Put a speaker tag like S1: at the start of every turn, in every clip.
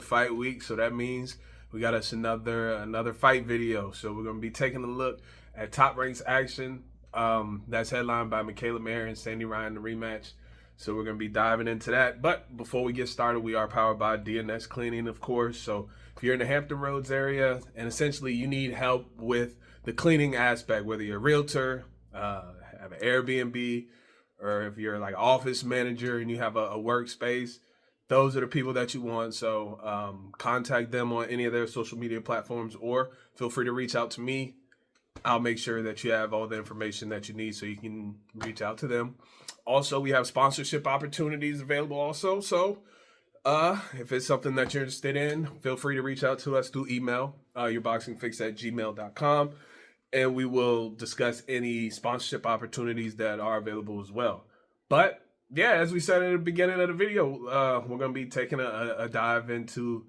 S1: fight week, so that means we got us another fight video. So we're gonna be taking a look at Top Ranks action. That's headlined by Mikaela Mayer and Sandy Ryan, the rematch. So we're gonna be diving into that. But before we get started, we are powered by DNS Cleaning, of course. So if you're in the Hampton Roads area and essentially you need help with the cleaning aspect, whether you're a realtor, have an Airbnb, or if you're like office manager and you have a workspace, those are the people that you want. So contact them on any of their social media platforms, or feel free to reach out to me. I'll make sure that you have all the information that you need so you can reach out to them. Also, we have sponsorship opportunities available also. So if it's something that you're interested in, feel free to reach out to us through email, yourboxingfix@gmail.com, and we will discuss any sponsorship opportunities that are available as well. But yeah, as we said at the beginning of the video, we're going to be taking a dive into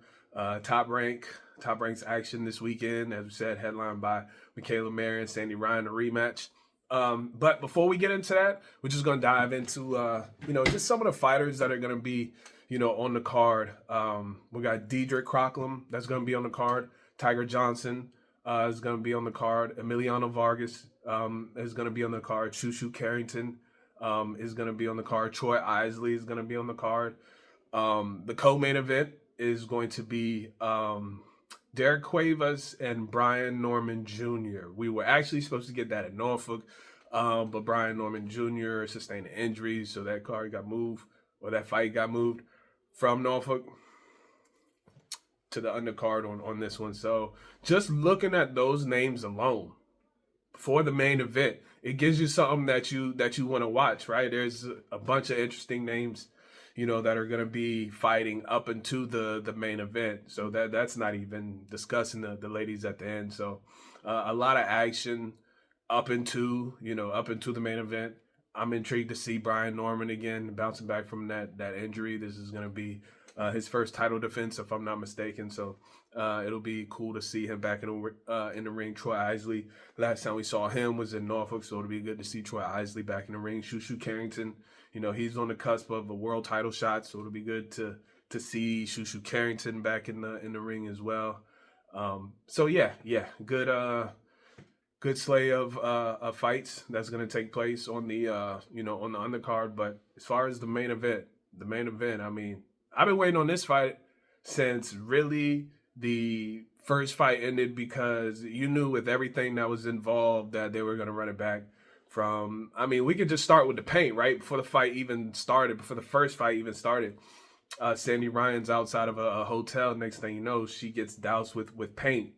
S1: Top Ranks action this weekend. As we said, headlined by Mikaela Mayer and Sandy Ryan, the rematch. But before we get into that, we're just going to dive into, just some of the fighters that are going to be, on the card. We got Dedrick Crocklem that's going to be on the card. Tiger Johnson is going to be on the card. Emiliano Vargas is going to be on the card. Shushu Carrington is going to be on the card. Troy Isley is going to be on the card. The co-main event is going to be Derek Cuevas and Brian Norman Jr. We were actually supposed to get that at Norfolk, but Brian Norman Jr. sustained an injury, so that card got moved, or that fight got moved from Norfolk to the undercard on this one. So just looking at those names alone for the main event, it gives you something that you want to watch, right? There's a bunch of interesting names, that are going to be fighting up into the main event. So that's not even discussing the ladies at the end. So a lot of action up into the main event. I'm intrigued to see Brian Norman again, bouncing back from that injury. This is going to be his first title defense, if I'm not mistaken. So it'll be cool to see him back in the ring. Troy Isley, last time we saw him was in Norfolk, so it'll be good to see Troy Isley back in the ring. Shushu Carrington, he's on the cusp of a world title shot, so it'll be good to see Shushu Carrington back in the ring as well. So yeah, good slate of fights that's going to take place on the on the undercard. But as far as the main event, I mean, I've been waiting on this fight since really the first fight ended, because you knew with everything that was involved that they were going to run it back from. I mean, we could just start with the paint, right? Before the first fight even started, Sandy Ryan's outside of a hotel. Next thing you know, she gets doused with paint.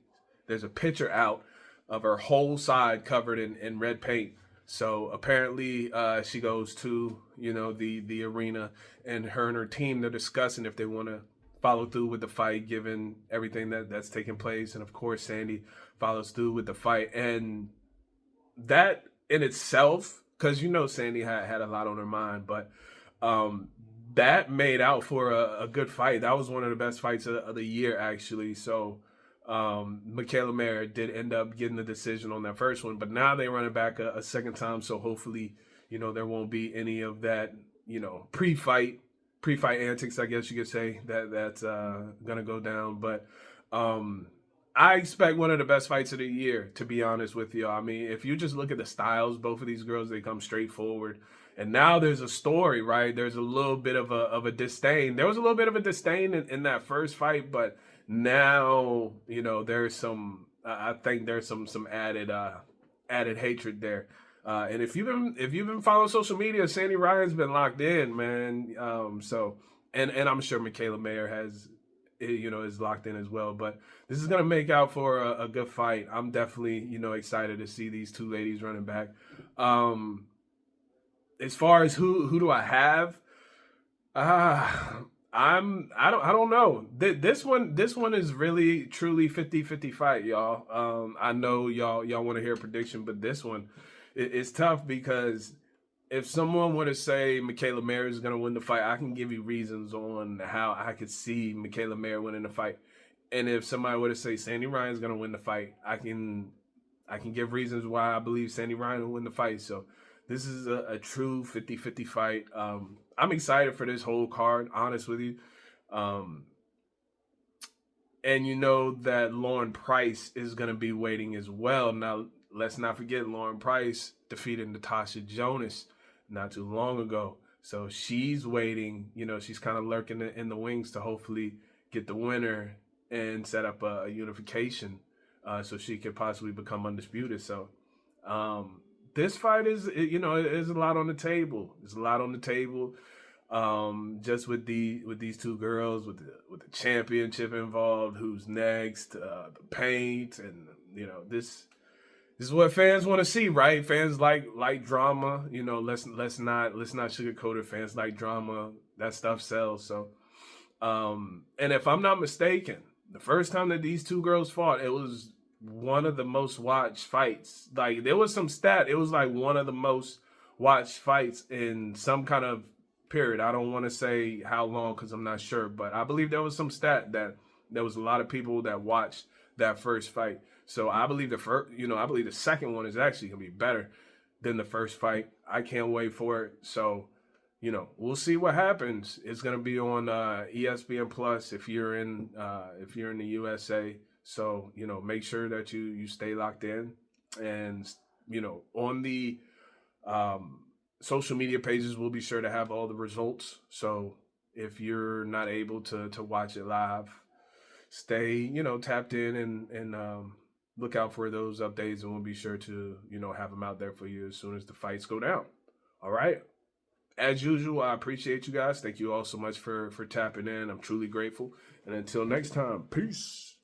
S1: There's a picture out of her whole side covered in red paint. So apparently she goes to, the arena, and her team, they're discussing if they want to follow through with the fight, given everything that's taking place. And of course, Sandy follows through with the fight. And that in itself, because Sandy had a lot on her mind, but that made out for a good fight. That was one of the best fights of the year, actually. So Mikaela Mayer did end up getting the decision on that first one, but now they run it back a second time. So hopefully, there won't be any of that, pre-fight antics, I guess you could say, that's gonna go down. But I expect one of the best fights of the year, to be honest with you. I mean, if you just look at the styles, both of these girls, they come straight forward. And now there's a story, right? There's a little bit of a disdain. There was a little bit of a disdain in that first fight, but now, there's some, I think there's some added hatred there. And if you've been following social media, Sandy Ryan's been locked in, man. And I'm sure Mikaela Mayer is locked in as well. But this is gonna make out for a good fight. I'm definitely, excited to see these two ladies running back. As far as who do I have, I don't know. This one is really truly 50-50 fight, y'all. I know y'all want to hear a prediction, but this one it's tough, because if someone were to say Mikaela Mayer is going to win the fight, I can give you reasons on how I could see Mikaela Mayer winning the fight. And if somebody were to say Sandy Ryan is going to win the fight, I can give reasons why I believe Sandy Ryan will win the fight. So this is a true 50-50 fight. I'm excited for this whole card, honest with you. And you know that Lauren Price is going to be waiting as well. Now, let's not forget Lauren Price defeated Natasha Jonas not too long ago. So she's waiting. You know, she's kind of lurking in the wings to hopefully get the winner and set up a unification so she could possibly become undisputed. So um, this fight is, you know, there's a lot on the table. There's a lot on the table. Just with these two girls, with the championship involved, who's next, the paint, and you know this is what fans want to see, right? Fans like drama. You know, let's not sugarcoat it. Fans like drama. That stuff sells. So, and if I'm not mistaken, the first time that these two girls fought, it was one of the most watched fights. Like there was some stat. It was like one of the most watched fights in some kind of period. I don't want to say how long because I'm not sure, but I believe there was some stat that there was a lot of people that watched that first fight. So I believe I believe the second one is actually gonna be better than the first fight. I can't wait for it. So, you know, we'll see what happens. It's gonna be on ESPN Plus if you're in the USA. So, you know, make sure that you stay locked in, and you know, on the um, social media pages, we'll be sure to have all the results. So if you're not able to watch it live, stay, you know, tapped in and look out for those updates, and we'll be sure to, you know, have them out there for you as soon as the fights go down. All right. As usual, I appreciate you guys. Thank you all so much for tapping in. I'm truly grateful. And until next time, peace.